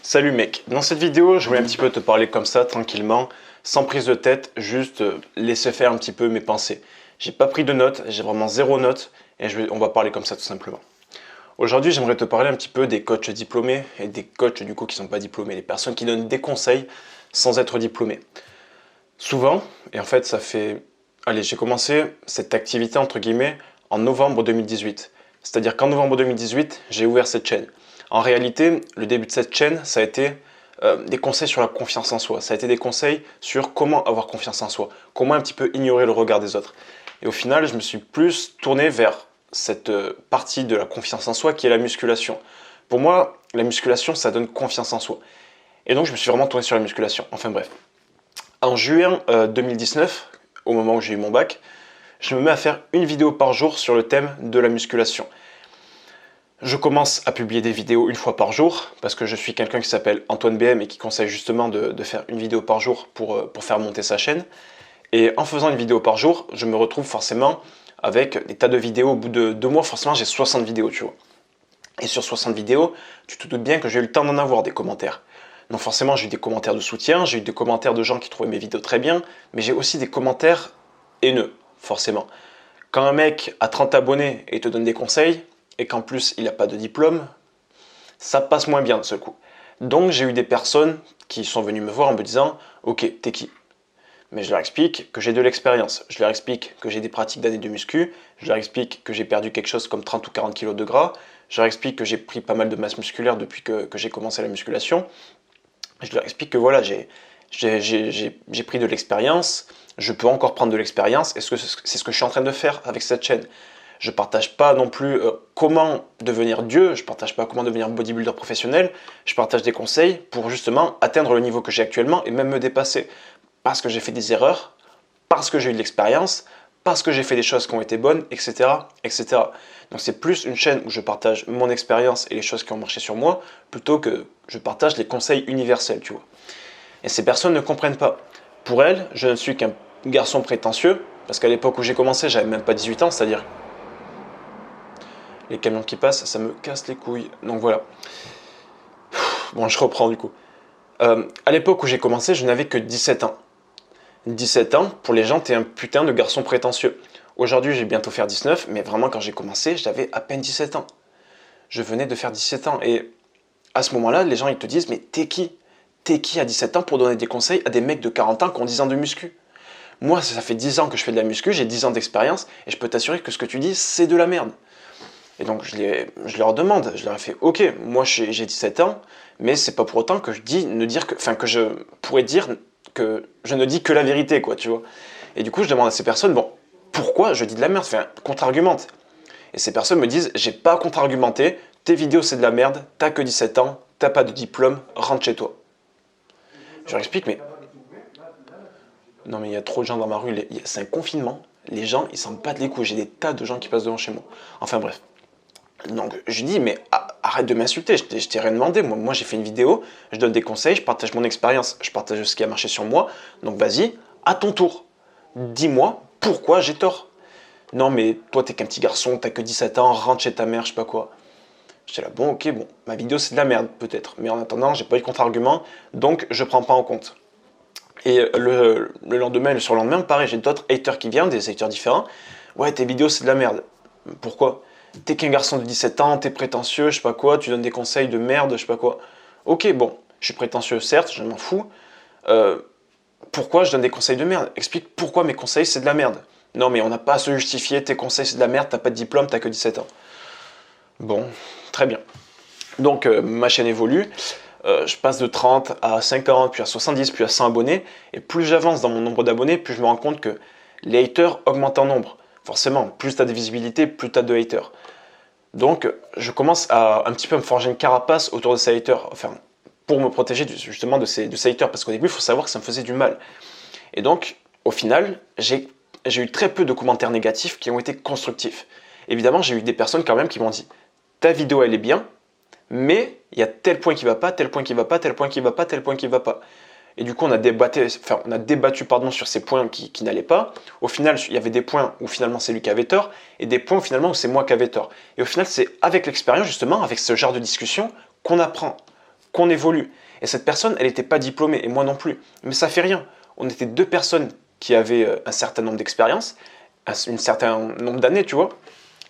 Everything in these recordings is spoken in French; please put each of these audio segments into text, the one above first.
Salut mec, dans cette vidéo je voulais un petit peu te parler comme ça, tranquillement, sans prise de tête, juste laisser faire un petit peu mes pensées. J'ai pas pris de notes, j'ai vraiment zéro note et on va parler comme ça tout simplement. Aujourd'hui j'aimerais te parler un petit peu des coachs diplômés et des coachs du coup qui sont pas diplômés, les personnes qui donnent des conseils sans être diplômés. Souvent, et en fait ça fait... Allez, j'ai commencé cette activité entre guillemets en novembre 2018. C'est-à-dire qu'en novembre 2018, j'ai ouvert cette chaîne. En réalité, le début de cette chaîne, ça a été des conseils sur la confiance en soi. Ça a été des conseils sur comment avoir confiance en soi, comment un petit peu ignorer le regard des autres. Et au final, je me suis plus tourné vers cette partie de la confiance en soi qui est la musculation. Pour moi, la musculation, ça donne confiance en soi. Et donc, je me suis vraiment tourné sur la musculation. Enfin bref. En juin 2019, au moment où j'ai eu mon bac, je me mets à faire une vidéo par jour sur le thème de la musculation. Je commence à publier des vidéos une fois par jour parce que je suis quelqu'un qui s'appelle Antoine BM et qui conseille justement de faire une vidéo par jour pour faire monter sa chaîne. Et en faisant une vidéo par jour, je me retrouve forcément avec des tas de vidéos. Au bout de 2 mois, forcément, j'ai 60 vidéos, tu vois. Et sur 60 vidéos, tu te doutes bien que j'ai eu le temps d'en avoir des commentaires. Donc forcément, j'ai eu des commentaires de soutien, j'ai eu des commentaires de gens qui trouvaient mes vidéos très bien, mais j'ai aussi des commentaires haineux, forcément. Quand un mec a 30 abonnés et te donne des conseils, et qu'en plus il n'a pas de diplôme, ça passe moins bien de ce coup. Donc j'ai eu des personnes qui sont venues me voir en me disant « Ok, t'es qui ?» Mais je leur explique que j'ai de l'expérience, je leur explique que j'ai des pratiques d'années de muscu, je leur explique que j'ai perdu quelque chose comme 30 ou 40 kg de gras, je leur explique que j'ai pris pas mal de masse musculaire depuis que j'ai commencé la musculation, je leur explique que voilà, j'ai pris de l'expérience, je peux encore prendre de l'expérience, et c'est ce que je suis en train de faire avec cette chaîne. Je ne partage pas non plus comment devenir Dieu, je ne partage pas comment devenir bodybuilder professionnel, je partage des conseils pour justement atteindre le niveau que j'ai actuellement et même me dépasser. Parce que j'ai fait des erreurs, parce que j'ai eu de l'expérience, parce que j'ai fait des choses qui ont été bonnes, etc. etc. Donc c'est plus une chaîne où je partage mon expérience et les choses qui ont marché sur moi, plutôt que je partage les conseils universels, tu vois. Et ces personnes ne comprennent pas. Pour elles, je ne suis qu'un garçon prétentieux, parce qu'à l'époque où j'ai commencé, j'avais même pas 18 ans, c'est-à-dire les camions qui passent, ça me casse les couilles. Donc voilà. Bon, je reprends du coup. À l'époque où j'ai commencé, je n'avais que 17 ans. 17 ans, pour les gens, t'es un putain de garçon prétentieux. Aujourd'hui, j'ai bientôt faire 19, mais vraiment, quand j'ai commencé, j'avais à peine 17 ans. Je venais de faire 17 ans. Et à ce moment-là, les gens, ils te disent, mais t'es qui? T'es qui à 17 ans pour donner des conseils à des mecs de 40 ans qui ont 10 ans de muscu? Moi, ça fait 10 ans que je fais de la muscu, j'ai 10 ans d'expérience, et je peux t'assurer que ce que tu dis, c'est de la merde. Et donc je leur demande, je leur ai fait ok, moi j'ai 17 ans, mais c'est pas pour autant que que je pourrais dire que je ne dis que la vérité, quoi, tu vois. Et du coup, je demande à ces personnes, bon, pourquoi je dis de la merde, enfin, contre-argumente. Et ces personnes me disent, j'ai pas à contre-argumenter, tes vidéos c'est de la merde, t'as que 17 ans, t'as pas de diplôme, rentre chez toi. Je leur explique, mais non, mais il y a trop de gens dans ma rue, c'est un confinement, les gens ils s'en battent les couilles, j'ai des tas de gens qui passent devant chez moi. Enfin bref. Donc je dis, mais arrête de m'insulter, je t'ai rien demandé. Moi j'ai fait une vidéo, je donne des conseils, je partage mon expérience, je partage ce qui a marché sur moi. Donc vas-y, à ton tour, dis-moi pourquoi j'ai tort. Non mais toi t'es qu'un petit garçon, t'as que 17 ans, rentre chez ta mère, je sais pas quoi. J'étais là, bon ok, bon, ma vidéo c'est de la merde peut-être. Mais en attendant, j'ai pas eu de contre-argument, donc je prends pas en compte. Et le lendemain, le surlendemain, pareil, j'ai d'autres haters qui viennent, des haters différents. Ouais, tes vidéos c'est de la merde. Pourquoi? T'es qu'un garçon de 17 ans, t'es prétentieux, je sais pas quoi, tu donnes des conseils de merde, je sais pas quoi. Ok, bon, je suis prétentieux, certes, je m'en fous. Pourquoi je donne des conseils de merde? Explique pourquoi mes conseils c'est de la merde. Non, mais on n'a pas à se justifier, tes conseils c'est de la merde, t'as pas de diplôme, t'as que 17 ans. Bon, très bien. Donc, ma chaîne évolue. Je passe de 30 à 50, puis à 70, puis à 100 abonnés. Et plus j'avance dans mon nombre d'abonnés, plus je me rends compte que les haters augmentent en nombre. Forcément, plus tu as de visibilité, plus tu as de haters. Donc, je commence à un petit peu me forger une carapace autour de ces haters, enfin, pour me protéger justement de ces haters, parce qu'au début, il faut savoir que ça me faisait du mal. Et donc, au final, j'ai eu très peu de commentaires négatifs qui ont été constructifs. Évidemment, j'ai eu des personnes quand même qui m'ont dit « ta vidéo, elle est bien, mais il y a tel point qui va pas, tel point qui va pas, tel point qui va pas, tel point qui va pas ». Et du coup, on a débattu sur ces points qui n'allaient pas. Au final, il y avait des points où finalement c'est lui qui avait tort, et des points où finalement où c'est moi qui avais tort. Et au final, c'est avec l'expérience, justement, avec ce genre de discussion, qu'on apprend. qu'on évolue. Et cette personne, elle n'était pas diplômée, et moi non plus. Mais ça fait rien. On était deux personnes qui avaient un certain nombre d'expériences, un certain nombre d'années, tu vois.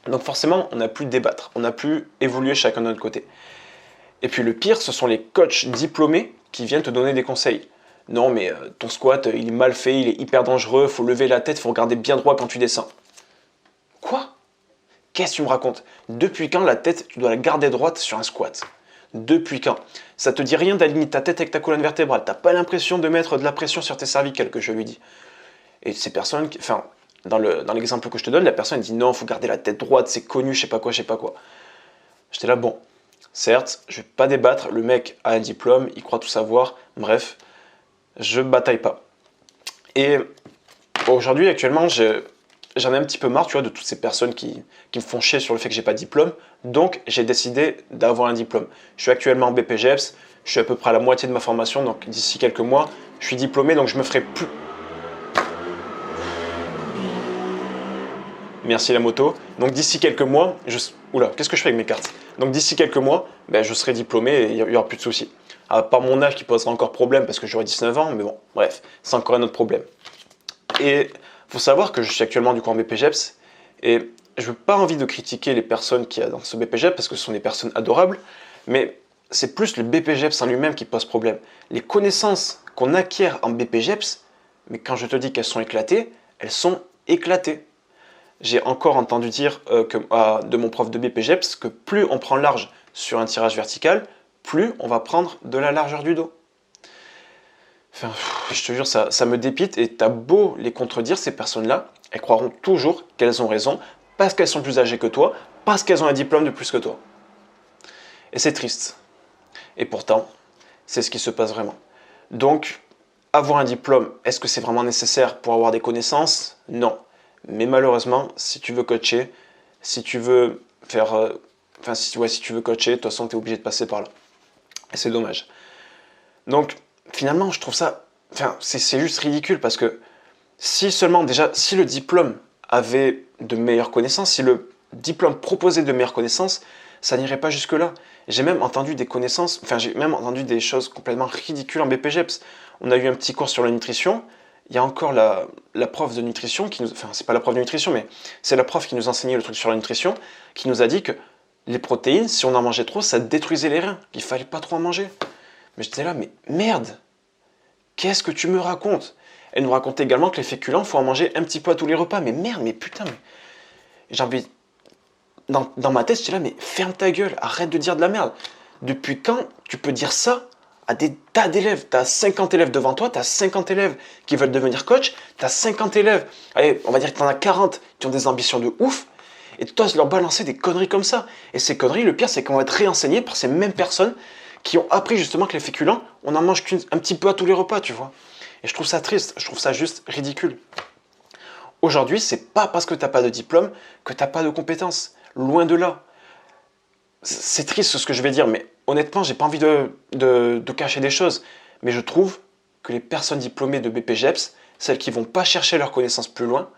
Donc forcément, on a pu débattre, on a pu évoluer chacun de notre côté. Et puis le pire, ce sont les coachs diplômés qui viennent te donner des conseils. Non, mais ton squat, il est mal fait, il est hyper dangereux, faut lever la tête, faut regarder bien droit quand tu descends. Quoi? Qu'est-ce que tu me racontes? Depuis quand la tête, tu dois la garder droite sur un squat? Depuis quand? Ça te dit rien d'aligner ta tête avec ta colonne vertébrale. T'as pas l'impression de mettre de la pression sur tes cervicales, que je lui dis. Et ces personnes, enfin, dans l'exemple que je te donne, la personne dit non, il faut garder la tête droite, c'est connu, je sais pas quoi, je sais pas quoi. J'étais là, bon, certes, je vais pas débattre, le mec a un diplôme, il croit tout savoir, bref, je bataille pas. Et aujourd'hui, actuellement, j'en ai un petit peu marre, tu vois, de toutes ces personnes qui me font chier sur le fait que j'ai pas de diplôme. Donc, j'ai décidé d'avoir un diplôme. Je suis actuellement en BPGEPS, je suis à peu près à la moitié de ma formation, donc d'ici quelques mois, je suis diplômé, donc je me ferai plus... Merci la moto. Donc d'ici quelques mois, Oula, qu'est-ce que je fais avec mes cartes? Donc d'ici quelques mois, ben, je serai diplômé et il n'y aura plus de soucis. À part mon âge qui posera encore problème parce que j'aurai 19 ans, mais bon, bref, c'est encore un autre problème. Et il faut savoir que je suis actuellement du coup en BPGEPS et je n'ai pas envie de critiquer les personnes qui y a dans ce BPGEPS parce que ce sont des personnes adorables, mais c'est plus le BPGEPS en lui-même qui pose problème. Les connaissances qu'on acquiert en BPGEPS, mais quand je te dis qu'elles sont éclatées, elles sont éclatées. J'ai encore entendu dire de mon prof de BPGEPS que plus on prend large sur un tirage vertical, plus on va prendre de la largeur du dos. Enfin, je te jure, ça me dépite et t'as beau les contredire, ces personnes-là, elles croiront toujours qu'elles ont raison parce qu'elles sont plus âgées que toi, parce qu'elles ont un diplôme de plus que toi. Et c'est triste. Et pourtant, c'est ce qui se passe vraiment. Donc, avoir un diplôme, est-ce que c'est vraiment nécessaire pour avoir des connaissances? Non. Mais malheureusement, si tu veux coacher, si tu veux faire... si tu veux coacher, de toute façon, tu es obligé de passer par là. Et c'est dommage. Donc, finalement, je trouve ça... c'est juste ridicule parce que si seulement, déjà, si le diplôme avait de meilleures connaissances, si le diplôme proposait de meilleures connaissances, ça n'irait pas jusque-là. J'ai même entendu des connaissances... j'ai même entendu des choses complètement ridicules en BPGEPS. On a eu un petit cours sur la nutrition. Il y a encore la prof de nutrition qui nous... Enfin, c'est pas la prof de nutrition, mais c'est la prof qui nous enseignait le truc sur la nutrition, qui nous a dit que les protéines, si on en mangeait trop, ça détruisait les reins, qu'il fallait pas trop en manger. Mais j'étais là, mais merde! Qu'est-ce que tu me racontes? Elle nous racontait également que les féculents, il faut en manger un petit peu à tous les repas. Mais merde, mais putain, mais... J'ai envie... Dans ma tête, j'étais là, mais ferme ta gueule, arrête de dire de la merde. Depuis quand tu peux dire ça à des tas d'élèves? Tu as 50 élèves devant toi, tu as 50 élèves qui veulent devenir coach, tu as 50 élèves, allez, on va dire que tu en as 40 qui ont des ambitions de ouf, et toi, leur balancer des conneries comme ça. Et ces conneries, le pire, c'est qu'on va être réenseigné par ces mêmes personnes qui ont appris justement que les féculents, on en mange un petit peu à tous les repas, tu vois. Et je trouve ça triste, je trouve ça juste ridicule. Aujourd'hui, c'est pas parce que tu n'as pas de diplôme que tu n'as pas de compétences. Loin de là. C'est triste ce que je vais dire, mais honnêtement, j'ai pas envie de cacher des choses. Mais je trouve que les personnes diplômées de BPGEPS, celles qui vont pas chercher leurs connaissances plus loin,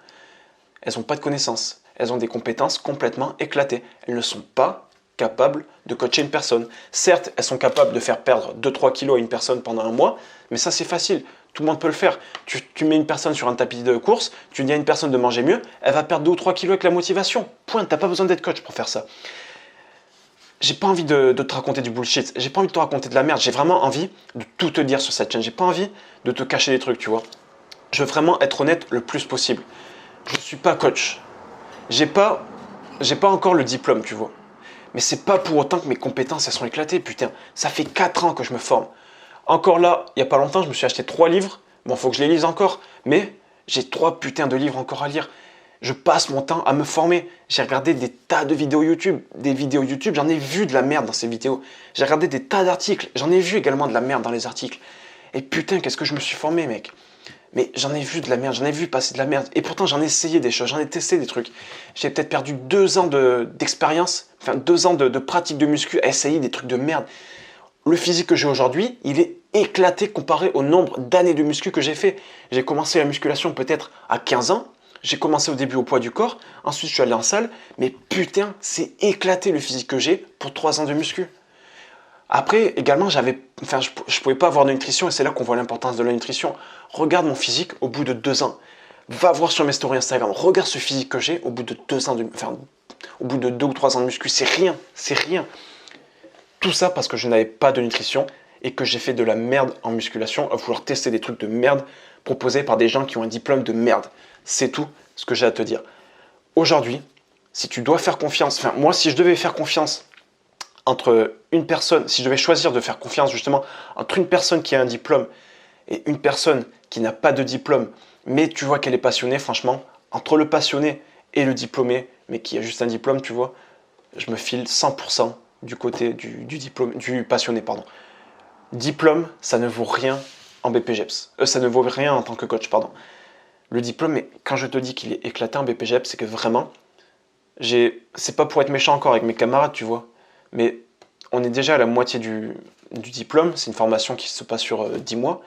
elles n'ont pas de connaissances. Elles ont des compétences complètement éclatées. Elles ne sont pas capables de coacher une personne. Certes, elles sont capables de faire perdre 2-3 kilos à une personne pendant un mois, mais ça c'est facile. Tout le monde peut le faire. Tu mets une personne sur un tapis de course, tu dis à une personne de manger mieux, elle va perdre 2 ou 3 kilos avec la motivation. Point, t'as pas besoin d'être coach pour faire ça. J'ai pas envie de te raconter du bullshit, j'ai pas envie de te raconter de la merde, j'ai vraiment envie de tout te dire sur cette chaîne, j'ai pas envie de te cacher des trucs, tu vois. Je veux vraiment être honnête le plus possible. Je suis pas coach. J'ai pas encore le diplôme, tu vois. Mais c'est pas pour autant que mes compétences elles sont éclatées, putain. Ça fait 4 ans que je me forme. Encore là, il y a pas longtemps, je me suis acheté 3 livres. Bon, faut que je les lise encore, mais j'ai 3 putains de livres encore à lire. Je passe mon temps à me former. J'ai regardé des tas de vidéos YouTube. Des vidéos YouTube, j'en ai vu de la merde dans ces vidéos. J'ai regardé des tas d'articles. J'en ai vu également de la merde dans les articles. Et putain, qu'est-ce que je me suis formé, mec. Mais j'en ai vu de la merde, j'en ai vu passer de la merde. Et pourtant, j'en ai essayé des choses, j'en ai testé des trucs. J'ai peut-être perdu 2 ans d'expérience, enfin 2 ans de pratique de muscu à essayer des trucs de merde. Le physique que j'ai aujourd'hui, il est éclaté comparé au nombre d'années de muscu que j'ai fait. J'ai commencé la musculation peut-être à 15 ans. J'ai commencé au début au poids du corps. Ensuite, je suis allé en salle. Mais putain, c'est éclaté le physique que j'ai pour 3 ans de muscu. Après, également, je ne pouvais pas avoir de nutrition et c'est là qu'on voit l'importance de la nutrition. Regarde mon physique au bout de 2 ans. Va voir sur mes stories Instagram. Regarde ce physique que j'ai au bout de 2 ans, au bout de 2 ou 3 ans de muscu. C'est rien, c'est rien. Tout ça parce que je n'avais pas de nutrition et que j'ai fait de la merde en musculation à vouloir tester des trucs de merde proposés par des gens qui ont un diplôme de merde. C'est tout ce que j'ai à te dire. Aujourd'hui, si tu dois faire confiance, enfin moi si je devais faire confiance entre une personne, si je devais choisir de faire confiance justement entre une personne qui a un diplôme et une personne qui n'a pas de diplôme, mais tu vois qu'elle est passionnée, franchement, entre le passionné et le diplômé, mais qui a juste un diplôme, tu vois, je me file 100% du côté du passionné, pardon. Diplôme, ça ne vaut rien en BPGEPS. Ça ne vaut rien en tant que coach, pardon. Le diplôme, mais quand je te dis qu'il est éclaté en BPGEPS, c'est que vraiment, c'est pas pour être méchant encore avec mes camarades, tu vois, mais on est déjà à la moitié du diplôme. C'est une formation qui se passe sur 10 mois.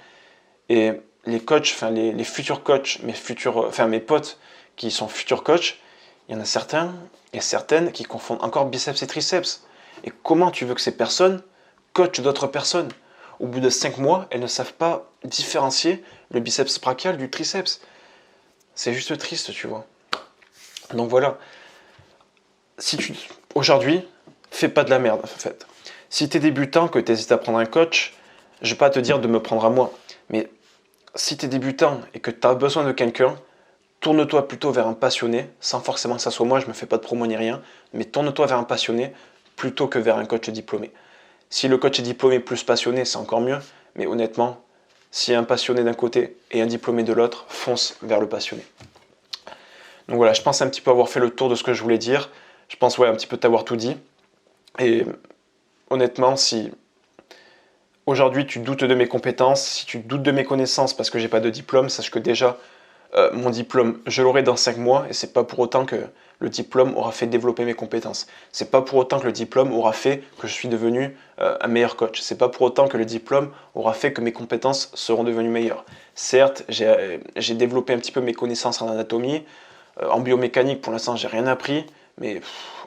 Et les coachs, enfin les futurs coachs, mes potes qui sont futurs coachs, il y en a certains et certaines qui confondent encore biceps et triceps. Et comment tu veux que ces personnes coachent d'autres personnes? Au bout de 5 mois, elles ne savent pas différencier le biceps brachial du triceps. C'est juste triste, tu vois. Donc voilà. Aujourd'hui, fais pas de la merde, en fait. Si tu es débutant, que tu hésites à prendre un coach, je vais pas te dire de me prendre à moi. Mais si tu es débutant et que tu as besoin de quelqu'un, tourne-toi plutôt vers un passionné, sans forcément que ça soit moi, je me fais pas de promo ni rien, mais tourne-toi vers un passionné plutôt que vers un coach diplômé. Si le coach est diplômé plus passionné, c'est encore mieux, mais honnêtement, s'il y a un passionné d'un côté et un diplômé de l'autre, fonce vers le passionné. Donc voilà, je pense un petit peu avoir fait le tour de ce que je voulais dire. Je pense un petit peu t'avoir tout dit. Et honnêtement, si aujourd'hui tu doutes de mes compétences, si tu doutes de mes connaissances parce que j'ai pas de diplôme, sache que déjà mon diplôme, je l'aurai dans 5 mois et c'est pas pour autant que le diplôme aura fait développer mes compétences. C'est pas pour autant que le diplôme aura fait que je suis devenu un meilleur coach. C'est pas pour autant que le diplôme aura fait que mes compétences seront devenues meilleures. Certes, j'ai développé un petit peu mes connaissances en anatomie, en biomécanique pour l'instant j'ai rien appris, mais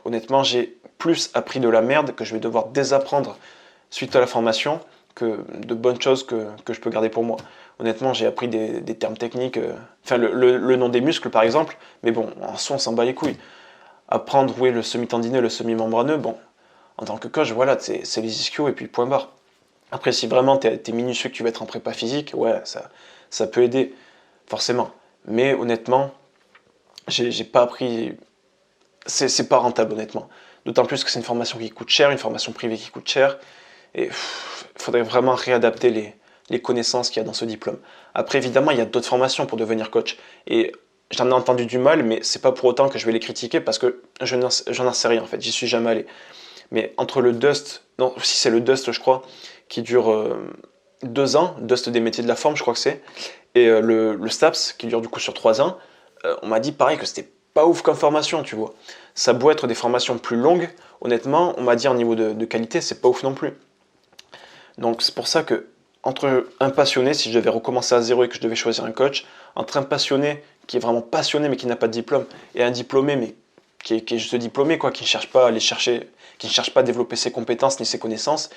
honnêtement j'ai plus appris de la merde que je vais devoir désapprendre suite à la formation que de bonnes choses que je peux garder pour moi. Honnêtement, j'ai appris des termes techniques, le nom des muscles par exemple, mais bon, en soi, on s'en bat les couilles. Apprendre où est le semi-tendineux, le semi-membraneux, bon, en tant que coach, voilà, c'est les ischios et puis point barre. Après, si vraiment t'es minutieux que tu vas être en prépa physique, ouais, ça peut aider, forcément. Mais honnêtement, j'ai pas appris. C'est pas rentable, honnêtement. D'autant plus que c'est une formation qui coûte cher, une formation privée qui coûte cher. Et il faudrait vraiment réadapter les connaissances qu'il y a dans ce diplôme. Après, évidemment, il y a d'autres formations pour devenir coach. Et j'en ai entendu du mal, mais c'est pas pour autant que je vais les critiquer parce que j'en en sais rien en fait, j'y suis jamais allé. Mais entre le Dust, non, si c'est le Dust, je crois, qui dure 2 ans, Dust des métiers de la forme, je crois que c'est, et le STAPS, qui dure du coup sur 3 ans, on m'a dit pareil que c'était pas ouf comme formation, tu vois. Ça a beau être des formations plus longues, honnêtement, on m'a dit en niveau de qualité, c'est pas ouf non plus. Donc c'est pour ça que entre un passionné, si je devais recommencer à zéro et que je devais choisir un coach, entre un passionné qui est vraiment passionné mais qui n'a pas de diplôme, et un diplômé mais qui est juste diplômé, quoi, qui ne cherche pas à aller chercher, qui ne cherche pas à développer ses compétences ni ses connaissances,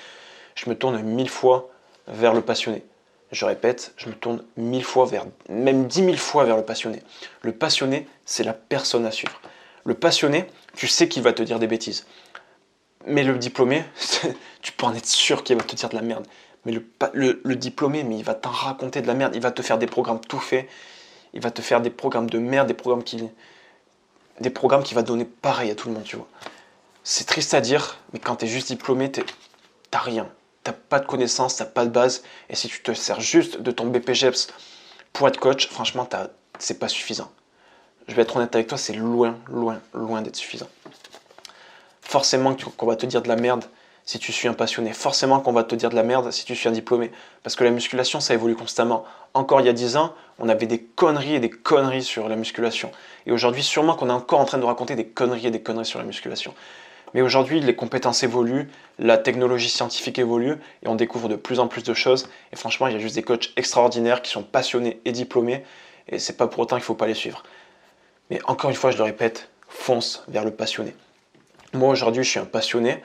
je me tourne 1000 fois vers le passionné. Je répète, je me tourne 1000 fois même 10 000 fois vers le passionné. Le passionné, c'est la personne à suivre. Le passionné, tu sais qu'il va te dire des bêtises. Mais le diplômé, tu peux en être sûr qu'il va te dire de la merde. Mais le diplômé, mais il va t'en raconter de la merde. Il va te faire des programmes tout faits. Il va te faire des programmes de merde, des programmes qui va donner pareil à tout le monde, tu vois. C'est triste à dire, mais quand t'es juste diplômé, t'as rien. T'as pas de connaissances, t'as pas de base. Et si tu te sers juste de ton BPGEPS pour être coach, franchement, c'est pas suffisant. Je vais être honnête avec toi, c'est loin, loin, loin d'être suffisant. Forcément qu'on va te dire de la merde si tu suis un passionné. Forcément qu'on va te dire de la merde si tu suis un diplômé. Parce que la musculation, ça évolue constamment. Encore il y a 10 ans, on avait des conneries et des conneries sur la musculation. Et aujourd'hui, sûrement qu'on est encore en train de raconter des conneries et des conneries sur la musculation. Mais aujourd'hui, les compétences évoluent, la technologie scientifique évolue, et on découvre de plus en plus de choses. Et franchement, il y a juste des coachs extraordinaires qui sont passionnés et diplômés, et c'est pas pour autant qu'il ne faut pas les suivre. Mais encore une fois, je le répète, fonce vers le passionné. Moi aujourd'hui je suis un passionné,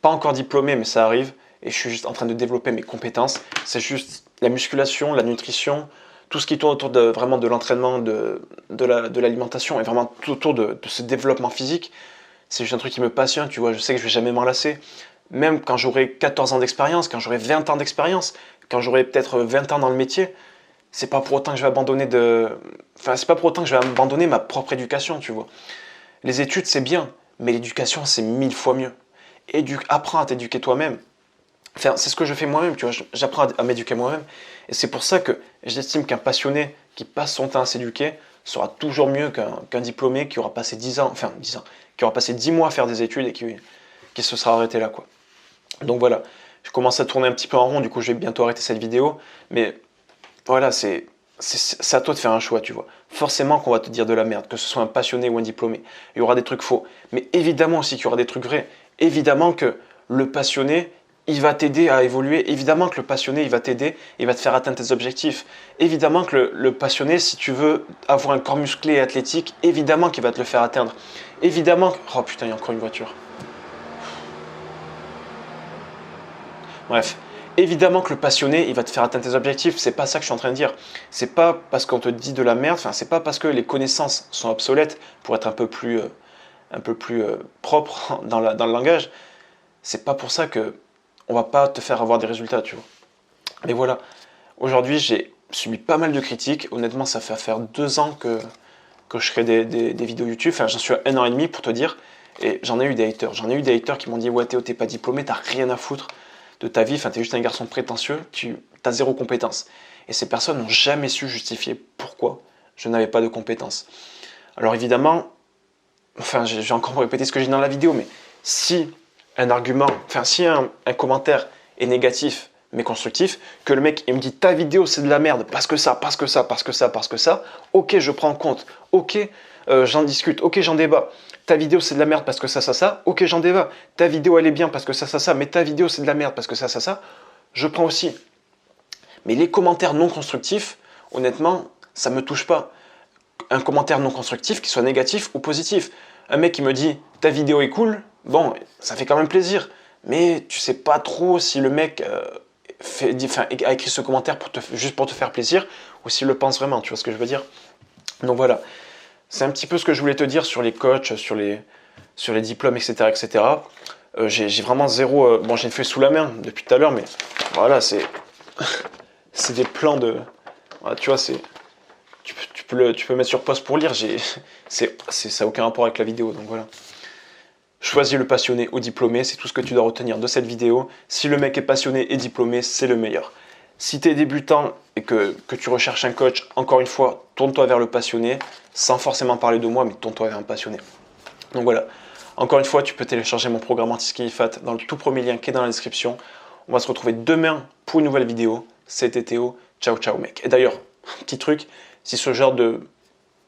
pas encore diplômé mais ça arrive, et je suis juste en train de développer mes compétences. C'est juste la musculation, la nutrition, tout ce qui tourne autour vraiment de l'entraînement, de l'alimentation et vraiment tout autour de ce développement physique. C'est juste un truc qui me passionne, tu vois, je sais que je vais jamais m'en lasser. Même quand j'aurai 14 ans d'expérience, quand j'aurai 20 ans d'expérience, quand j'aurai peut-être 20 ans dans le métier, c'est pas pour autant que je vais abandonner c'est pas pour autant que je vais abandonner ma propre éducation, tu vois. Les études, c'est bien, mais l'éducation, c'est 1000 fois mieux. Apprends à t'éduquer toi-même. Enfin, c'est ce que je fais moi-même, tu vois, j'apprends à m'éduquer moi-même. Et c'est pour ça que j'estime qu'un passionné qui passe son temps à s'éduquer sera toujours mieux qu'un diplômé qui aura passé 10 ans, enfin 10 ans, qui aura passé 10 mois à faire des études et qui se sera arrêté là, quoi. Donc voilà, je commence à tourner un petit peu en rond, du coup je vais bientôt arrêter cette vidéo, mais voilà, c'est à toi de faire un choix, tu vois. Forcément qu'on va te dire de la merde, que ce soit un passionné ou un diplômé. Il y aura des trucs faux, mais évidemment aussi qu'il y aura des trucs vrais. Évidemment que le passionné, il va t'aider à évoluer. Évidemment que le passionné, il va t'aider, il va te faire atteindre tes objectifs. Évidemment que le passionné, si tu veux avoir un corps musclé et athlétique, évidemment qu'il va te le faire atteindre. Évidemment que... Oh putain, il y a encore une voiture. Bref, évidemment que le passionné, il va te faire atteindre tes objectifs. C'est pas ça que je suis en train de dire. C'est pas parce qu'on te dit de la merde, enfin, c'est pas parce que les connaissances sont obsolètes pour être un peu plus propre dans le langage. C'est pas pour ça que on va pas te faire avoir des résultats, tu vois. Mais voilà, aujourd'hui, j'ai subi pas mal de critiques. Honnêtement, ça fait faire 2 ans que je crée des vidéos YouTube. Enfin, j'en suis à 1 an et demi pour te dire. Et j'en ai eu des haters. J'en ai eu des haters qui m'ont dit « Ouais, Théo, t'es pas diplômé, t'as rien à foutre de ta vie. Enfin, t'es juste un garçon prétentieux, t'as zéro compétence. » Et ces personnes n'ont jamais su justifier pourquoi je n'avais pas de compétences. Alors évidemment, enfin, je vais encore répéter ce que j'ai dit dans la vidéo, mais si un argument, enfin, si un commentaire est négatif mais constructif, que le mec il me dit ta vidéo c'est de la merde parce que ça, parce que ça, parce que ça, parce que ça, ok, je prends en compte, ok, j'en discute, ok, j'en débat. Ta vidéo c'est de la merde parce que ça, ok, j'en débat. Ta vidéo elle est bien parce que ça, mais ta vidéo c'est de la merde parce que ça, je prends aussi. Mais les commentaires non constructifs, honnêtement, ça me touche pas. Un commentaire non constructif, qu'il soit négatif ou positif. Un mec qui me dit ta vidéo est cool, bon, ça fait quand même plaisir. Mais tu sais pas trop si le mec a écrit ce commentaire juste pour te faire plaisir ou s'il le pense vraiment, tu vois ce que je veux dire? Donc voilà, c'est un petit peu ce que je voulais te dire sur les coachs, sur les diplômes, etc. etc. J'ai vraiment zéro... bon, j'ai fait sous la main depuis tout à l'heure, mais voilà, c'est des plans de... Voilà, tu vois, c'est... Tu peux mettre sur pause pour lire, ça n'a aucun rapport avec la vidéo, donc voilà. Choisis le passionné ou diplômé, c'est tout ce que tu dois retenir de cette vidéo. Si le mec est passionné et diplômé, c'est le meilleur. Si tu es débutant et que tu recherches un coach, encore une fois, tourne-toi vers le passionné, sans forcément parler de moi, mais tourne-toi vers un passionné. Donc voilà, encore une fois, tu peux télécharger mon programme Anti-Skinny Fat dans le tout premier lien qui est dans la description. On va se retrouver demain pour une nouvelle vidéo. C'était Théo, ciao ciao mec. Et d'ailleurs, petit truc, si ce genre de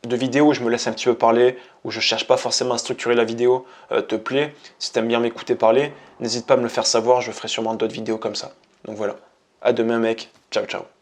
vidéo où je me laisse un petit peu parler, où je cherche pas forcément à structurer la vidéo, te plaît, si tu aimes bien m'écouter parler, n'hésite pas à me le faire savoir, je ferai sûrement d'autres vidéos comme ça. Donc voilà, à demain mec, ciao ciao.